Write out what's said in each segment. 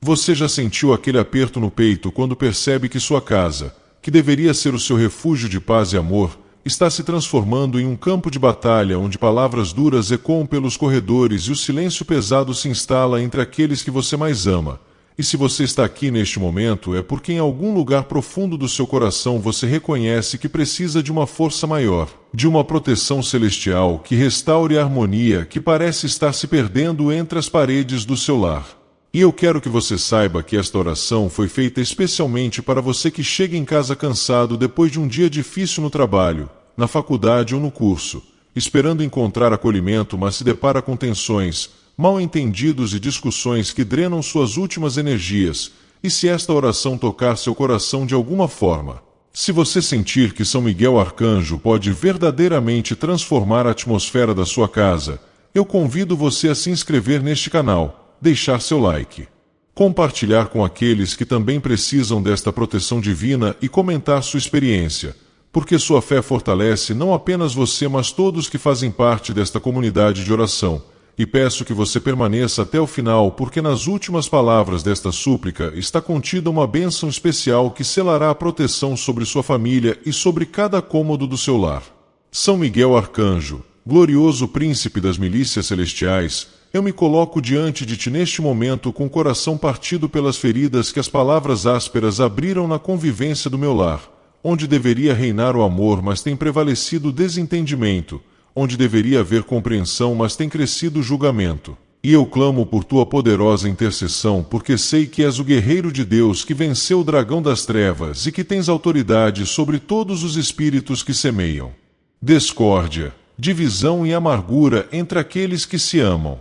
Você já sentiu aquele aperto no peito quando percebe que sua casa, que deveria ser o seu refúgio de paz e amor, está se transformando em um campo de batalha onde palavras duras ecoam pelos corredores e o silêncio pesado se instala entre aqueles que você mais ama? E se você está aqui neste momento, é porque em algum lugar profundo do seu coração você reconhece que precisa de uma força maior, de uma proteção celestial que restaure a harmonia que parece estar se perdendo entre as paredes do seu lar. E eu quero que você saiba que esta oração foi feita especialmente para você que chega em casa cansado depois de um dia difícil no trabalho, na faculdade ou no curso, esperando encontrar acolhimento, mas se depara com tensões, mal-entendidos e discussões que drenam suas últimas energias. E se esta oração tocar seu coração de alguma forma, se você sentir que São Miguel Arcanjo pode verdadeiramente transformar a atmosfera da sua casa, eu convido você a se inscrever neste canal, deixar seu like, compartilhar com aqueles que também precisam desta proteção divina e comentar sua experiência, porque sua fé fortalece não apenas você, mas todos que fazem parte desta comunidade de oração. E peço que você permaneça até o final, porque nas últimas palavras desta súplica está contida uma bênção especial que selará a proteção sobre sua família e sobre cada cômodo do seu lar. São Miguel Arcanjo, glorioso príncipe das milícias celestiais, eu me coloco diante de ti neste momento com o coração partido pelas feridas que as palavras ásperas abriram na convivência do meu lar, onde deveria reinar o amor, mas tem prevalecido o desentendimento, onde deveria haver compreensão, mas tem crescido o julgamento. E eu clamo por tua poderosa intercessão, porque sei que és o guerreiro de Deus que venceu o dragão das trevas e que tens autoridade sobre todos os espíritos que semeiam discórdia, divisão e amargura entre aqueles que se amam.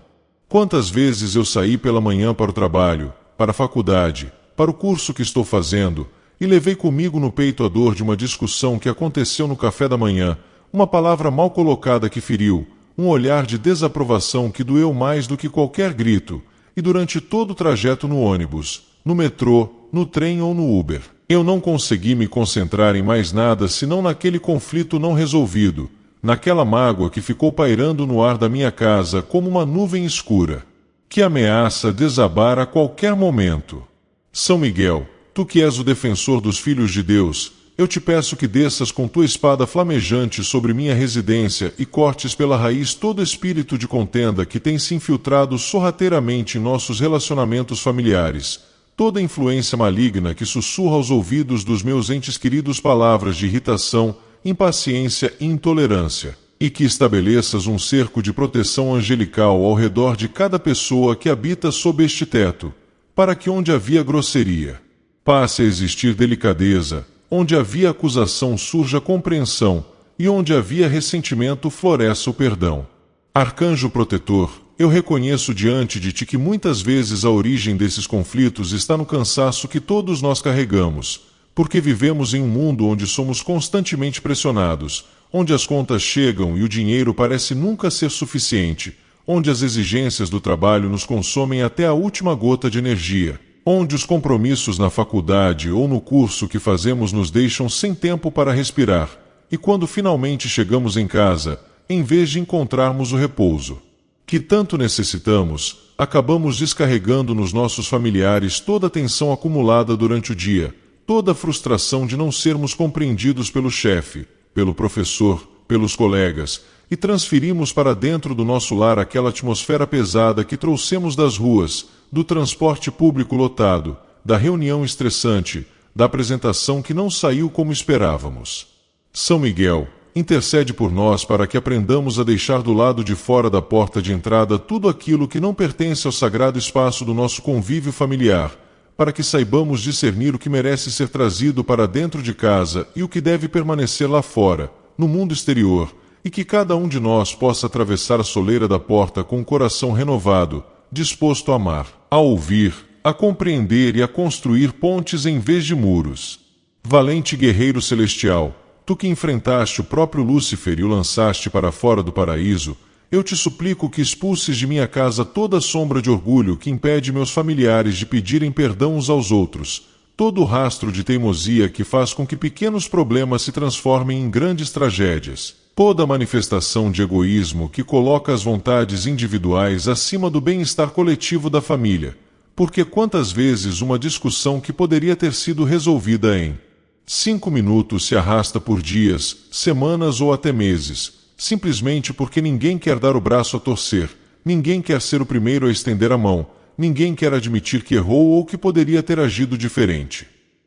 Quantas vezes eu saí pela manhã para o trabalho, para a faculdade, para o curso que estou fazendo, e levei comigo no peito a dor de uma discussão que aconteceu no café da manhã, uma palavra mal colocada que feriu, um olhar de desaprovação que doeu mais do que qualquer grito, e durante todo o trajeto no ônibus, no metrô, no trem ou no Uber, eu não consegui me concentrar em mais nada senão naquele conflito não resolvido, naquela mágoa que ficou pairando no ar da minha casa como uma nuvem escura, que ameaça desabar a qualquer momento. São Miguel, tu que és o defensor dos filhos de Deus, eu te peço que desças com tua espada flamejante sobre minha residência e cortes pela raiz todo espírito de contenda que tem se infiltrado sorrateiramente em nossos relacionamentos familiares, toda influência maligna que sussurra aos ouvidos dos meus entes queridos palavras de irritação, impaciência e intolerância, e que estabeleças um cerco de proteção angelical ao redor de cada pessoa que habita sob este teto, para que onde havia grosseria, passe a existir delicadeza, onde havia acusação surja compreensão, e onde havia ressentimento floresça o perdão. Arcanjo protetor, eu reconheço diante de ti que muitas vezes a origem desses conflitos está no cansaço que todos nós carregamos, porque vivemos em um mundo onde somos constantemente pressionados, onde as contas chegam e o dinheiro parece nunca ser suficiente, onde as exigências do trabalho nos consomem até a última gota de energia, onde os compromissos na faculdade ou no curso que fazemos nos deixam sem tempo para respirar, e quando finalmente chegamos em casa, em vez de encontrarmos o repouso que tanto necessitamos, acabamos descarregando nos nossos familiares toda a tensão acumulada durante o dia, toda a frustração de não sermos compreendidos pelo chefe, pelo professor, pelos colegas, e transferimos para dentro do nosso lar aquela atmosfera pesada que trouxemos das ruas, do transporte público lotado, da reunião estressante, da apresentação que não saiu como esperávamos. São Miguel, intercede por nós para que aprendamos a deixar do lado de fora da porta de entrada tudo aquilo que não pertence ao sagrado espaço do nosso convívio familiar, para que saibamos discernir o que merece ser trazido para dentro de casa e o que deve permanecer lá fora, no mundo exterior, e que cada um de nós possa atravessar a soleira da porta com o coração renovado, disposto a amar, a ouvir, a compreender e a construir pontes em vez de muros. Valente guerreiro celestial, tu que enfrentaste o próprio Lúcifer e o lançaste para fora do paraíso, eu te suplico que expulses de minha casa toda sombra de orgulho que impede meus familiares de pedirem perdão uns aos outros, todo o rastro de teimosia que faz com que pequenos problemas se transformem em grandes tragédias, toda manifestação de egoísmo que coloca as vontades individuais acima do bem-estar coletivo da família, Porque quantas vezes uma discussão que poderia ter sido resolvida em 5 minutos se arrasta por dias, semanas ou até meses, simplesmente porque ninguém quer dar o braço a torcer, ninguém quer ser o primeiro a estender a mão, ninguém quer admitir que errou ou que poderia ter agido diferente.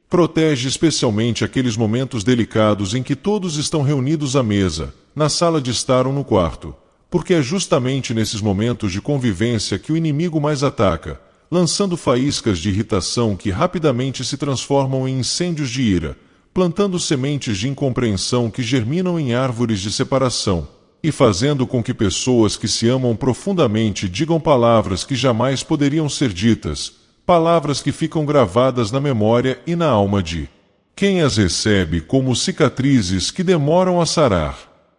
Protege especialmente aqueles momentos delicados em que todos estão reunidos à mesa, na sala de estar ou no quarto, porque é justamente nesses momentos de convivência que o inimigo mais ataca, lançando faíscas de irritação que rapidamente se transformam em incêndios de ira, plantando sementes de incompreensão que germinam em árvores de separação, e fazendo com que pessoas que se amam profundamente digam palavras que jamais poderiam ser ditas, palavras que ficam gravadas na memória e na alma de quem as recebe como cicatrizes que demoram a sarar.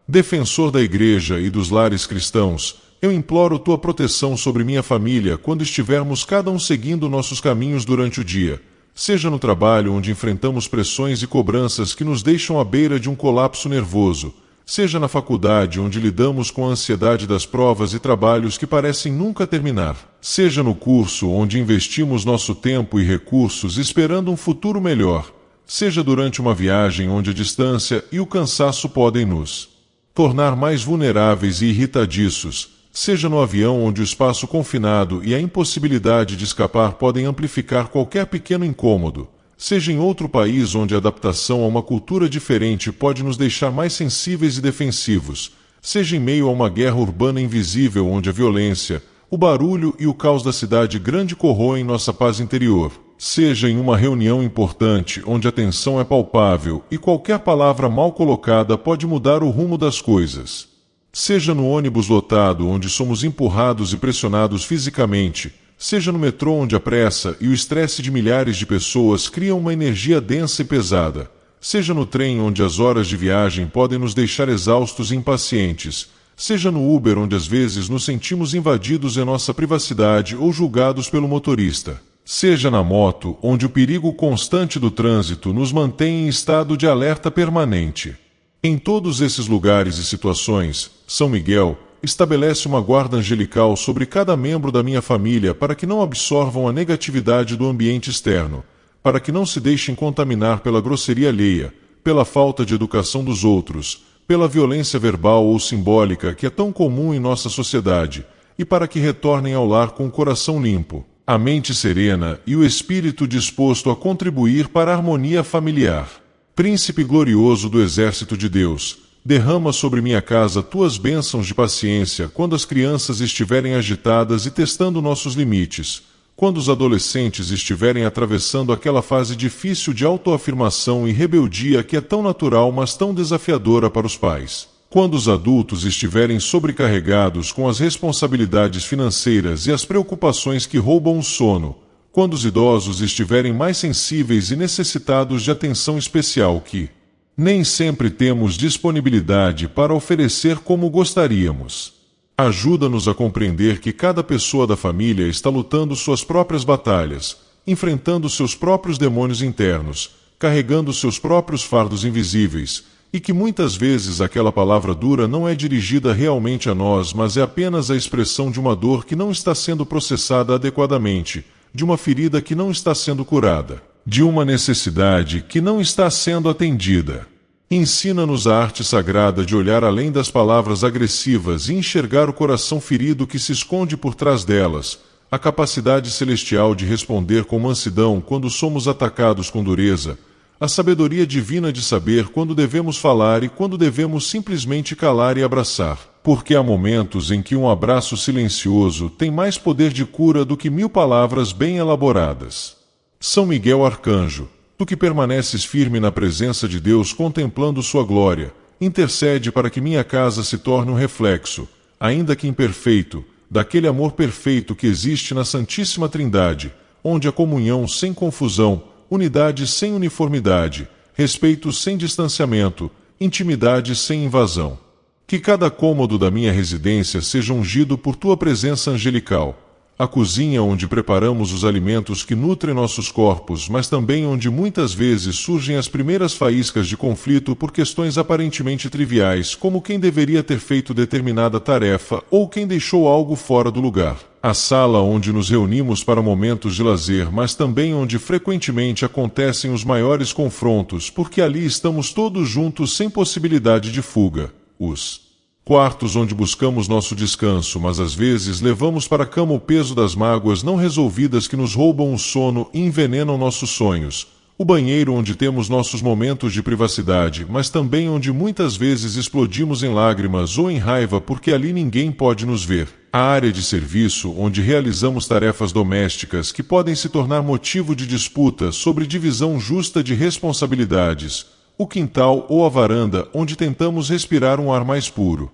Defensor da Igreja e dos lares cristãos, eu imploro tua proteção sobre minha família quando estivermos cada um seguindo nossos caminhos durante o dia, seja no trabalho onde enfrentamos pressões e cobranças que nos deixam à beira de um colapso nervoso, seja na faculdade onde lidamos com a ansiedade das provas e trabalhos que parecem nunca terminar, seja no curso onde investimos nosso tempo e recursos esperando um futuro melhor, seja durante uma viagem onde a distância e o cansaço podem nos tornar mais vulneráveis e irritadiços, seja no avião onde o espaço confinado e a impossibilidade de escapar podem amplificar qualquer pequeno incômodo, seja em outro país onde a adaptação a uma cultura diferente pode nos deixar mais sensíveis e defensivos, seja em meio a uma guerra urbana invisível onde a violência, o barulho e o caos da cidade grande corroem nossa paz interior, seja em uma reunião importante onde a tensão é palpável e qualquer palavra mal colocada pode mudar o rumo das coisas, seja no ônibus lotado onde somos empurrados e pressionados fisicamente, seja no metrô onde a pressa e o estresse de milhares de pessoas criam uma energia densa e pesada, seja no trem onde as horas de viagem podem nos deixar exaustos e impacientes, seja no Uber onde às vezes nos sentimos invadidos em nossa privacidade ou julgados pelo motorista, seja na moto onde o perigo constante do trânsito nos mantém em estado de alerta permanente. Em todos esses lugares e situações, São Miguel estabelece uma guarda angelical sobre cada membro da minha família para que não absorvam a negatividade do ambiente externo, para que não se deixem contaminar pela grosseria alheia, pela falta de educação dos outros, pela violência verbal ou simbólica que é tão comum em nossa sociedade, e para que retornem ao lar com o coração limpo, a mente serena e o espírito disposto a contribuir para a harmonia familiar. Príncipe glorioso do exército de Deus, derrama sobre minha casa tuas bênçãos de paciência quando as crianças estiverem agitadas e testando nossos limites, quando os adolescentes estiverem atravessando aquela fase difícil de autoafirmação e rebeldia que é tão natural mas tão desafiadora para os pais, quando os adultos estiverem sobrecarregados com as responsabilidades financeiras e as preocupações que roubam o sono, quando os idosos estiverem mais sensíveis e necessitados de atenção especial que nem sempre temos disponibilidade para oferecer como gostaríamos. Ajuda-nos a compreender que cada pessoa da família está lutando suas próprias batalhas, enfrentando seus próprios demônios internos, carregando seus próprios fardos invisíveis, e que muitas vezes aquela palavra dura não é dirigida realmente a nós, mas é apenas a expressão de uma dor que não está sendo processada adequadamente, de uma ferida que não está sendo curada, de uma necessidade que não está sendo atendida. Ensina-nos a arte sagrada de olhar além das palavras agressivas e enxergar o coração ferido que se esconde por trás delas, a capacidade celestial de responder com mansidão quando somos atacados com dureza, a sabedoria divina de saber quando devemos falar e quando devemos simplesmente calar e abraçar, porque há momentos em que um abraço silencioso tem mais poder de cura do que 1000 palavras bem elaboradas. São Miguel Arcanjo, tu que permaneces firme na presença de Deus contemplando sua glória, intercede para que minha casa se torne um reflexo, ainda que imperfeito, daquele amor perfeito que existe na Santíssima Trindade, onde a comunhão sem confusão, unidade sem uniformidade, respeito sem distanciamento, intimidade sem invasão. Que cada cômodo da minha residência seja ungido por tua presença angelical. A cozinha onde preparamos os alimentos que nutrem nossos corpos, mas também onde muitas vezes surgem as primeiras faíscas de conflito por questões aparentemente triviais, como quem deveria ter feito determinada tarefa ou quem deixou algo fora do lugar. A sala onde nos reunimos para momentos de lazer, mas também onde frequentemente acontecem os maiores confrontos, porque ali estamos todos juntos sem possibilidade de fuga. Os quartos onde buscamos nosso descanso, mas às vezes levamos para a cama o peso das mágoas não resolvidas que nos roubam o sono e envenenam nossos sonhos. O banheiro onde temos nossos momentos de privacidade, mas também onde muitas vezes explodimos em lágrimas ou em raiva porque ali ninguém pode nos ver. A área de serviço onde realizamos tarefas domésticas que podem se tornar motivo de disputa sobre divisão justa de responsabilidades. O quintal ou a varanda onde tentamos respirar um ar mais puro.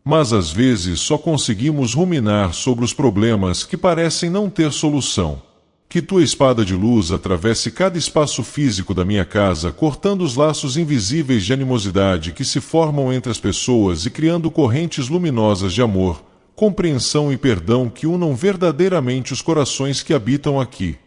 Mas às vezes só conseguimos ruminar sobre os problemas que parecem não ter solução. Que tua espada de luz atravesse cada espaço físico da minha casa, cortando os laços invisíveis de animosidade que se formam entre as pessoas e criando correntes luminosas de amor, compreensão e perdão que unam verdadeiramente os corações que habitam aqui.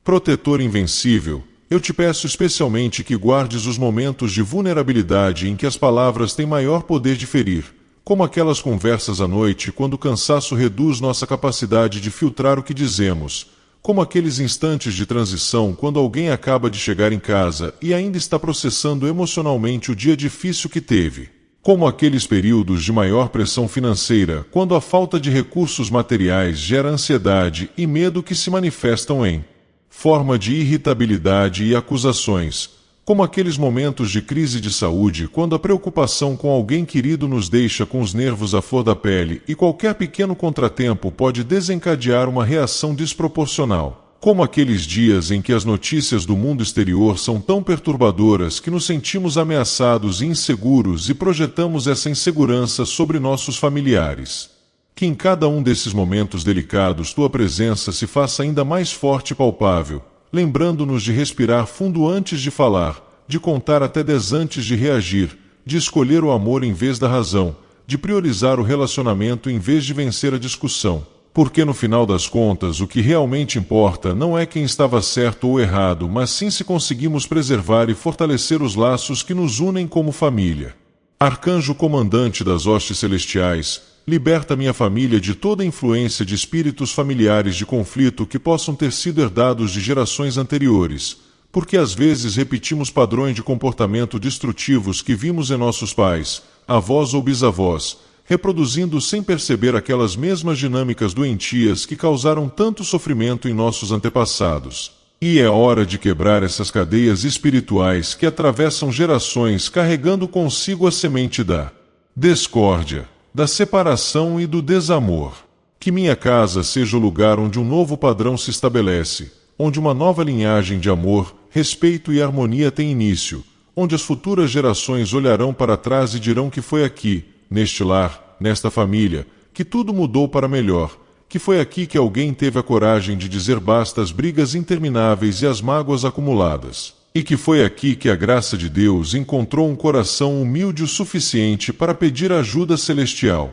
Protetor invencível, eu te peço especialmente que guardes os momentos de vulnerabilidade em que as palavras têm maior poder de ferir, como aquelas conversas à noite quando o cansaço reduz nossa capacidade de filtrar o que dizemos, como aqueles instantes de transição quando alguém acaba de chegar em casa e ainda está processando emocionalmente o dia difícil que teve, como aqueles períodos de maior pressão financeira quando a falta de recursos materiais gera ansiedade e medo que se manifestam em forma de irritabilidade e acusações, como aqueles momentos de crise de saúde quando a preocupação com alguém querido nos deixa com os nervos à flor da pele e qualquer pequeno contratempo pode desencadear uma reação desproporcional, como aqueles dias em que as notícias do mundo exterior são tão perturbadoras que nos sentimos ameaçados e inseguros e projetamos essa insegurança sobre nossos familiares. Que em cada um desses momentos delicados tua presença se faça ainda mais forte e palpável, lembrando-nos de respirar fundo antes de falar, de contar até 10 antes de reagir, de escolher o amor em vez da razão, de priorizar o relacionamento em vez de vencer a discussão. Porque no final das contas o que realmente importa não é quem estava certo ou errado, mas sim se conseguimos preservar e fortalecer os laços que nos unem como família. Arcanjo comandante das hostes celestiais, liberta minha família de toda influência de espíritos familiares de conflito que possam ter sido herdados de gerações anteriores, porque às vezes repetimos padrões de comportamento destrutivos que vimos em nossos pais, avós ou bisavós, reproduzindo sem perceber aquelas mesmas dinâmicas doentias que causaram tanto sofrimento em nossos antepassados. E é hora de quebrar essas cadeias espirituais que atravessam gerações carregando consigo a semente da discórdia, da separação e do desamor. Que minha casa seja o lugar onde um novo padrão se estabelece, onde uma nova linhagem de amor, respeito e harmonia tem início, onde as futuras gerações olharão para trás e dirão que foi aqui, neste lar, nesta família, que tudo mudou para melhor, que foi aqui que alguém teve a coragem de dizer basta às brigas intermináveis e às mágoas acumuladas. E que foi aqui que a graça de Deus encontrou um coração humilde o suficiente para pedir ajuda celestial.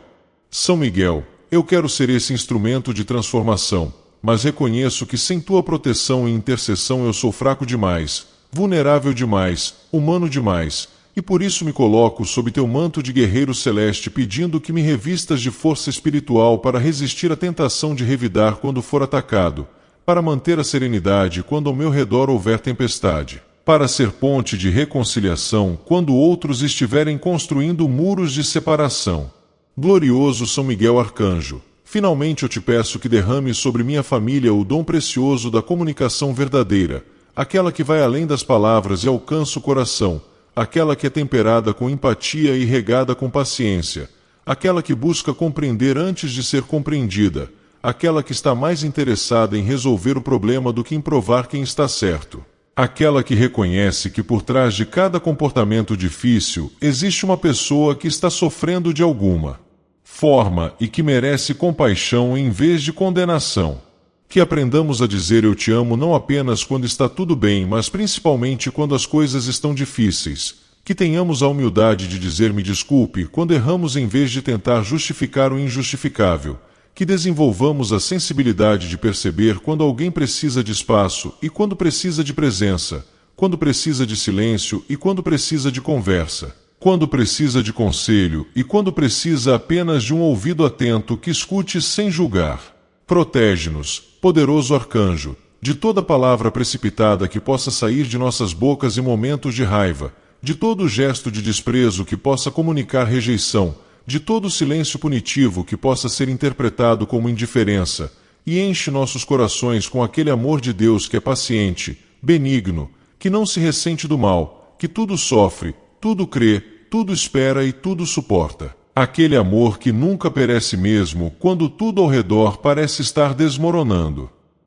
São Miguel, eu quero ser esse instrumento de transformação, mas reconheço que sem tua proteção e intercessão eu sou fraco demais, vulnerável demais, humano demais, e por isso me coloco sob teu manto de guerreiro celeste pedindo que me revistas de força espiritual para resistir à tentação de revidar quando for atacado, para manter a serenidade quando ao meu redor houver tempestade, para ser ponte de reconciliação quando outros estiverem construindo muros de separação. Glorioso São Miguel Arcanjo, finalmente eu te peço que derrame sobre minha família o dom precioso da comunicação verdadeira, aquela que vai além das palavras e alcança o coração, aquela que é temperada com empatia e regada com paciência, aquela que busca compreender antes de ser compreendida, aquela que está mais interessada em resolver o problema do que em provar quem está certo. Aquela que reconhece que por trás de cada comportamento difícil existe uma pessoa que está sofrendo de alguma forma e que merece compaixão em vez de condenação. Que aprendamos a dizer eu te amo não apenas quando está tudo bem, mas principalmente quando as coisas estão difíceis. Que tenhamos a humildade de dizer me desculpe quando erramos em vez de tentar justificar o injustificável. que desenvolvamos a sensibilidade de perceber quando alguém precisa de espaço e quando precisa de presença, quando precisa de silêncio e quando precisa de conversa, quando precisa de conselho e quando precisa apenas de um ouvido atento que escute sem julgar. Protege-nos, poderoso arcanjo, de toda palavra precipitada que possa sair de nossas bocas em momentos de raiva, de todo gesto de desprezo que possa comunicar rejeição, de todo silêncio punitivo que possa ser interpretado como indiferença, e enche nossos corações com aquele amor de Deus que é paciente, benigno, que não se ressente do mal, que tudo sofre, tudo crê, tudo espera e tudo suporta. Aquele amor que nunca perece mesmo quando tudo ao redor parece estar desmoronando.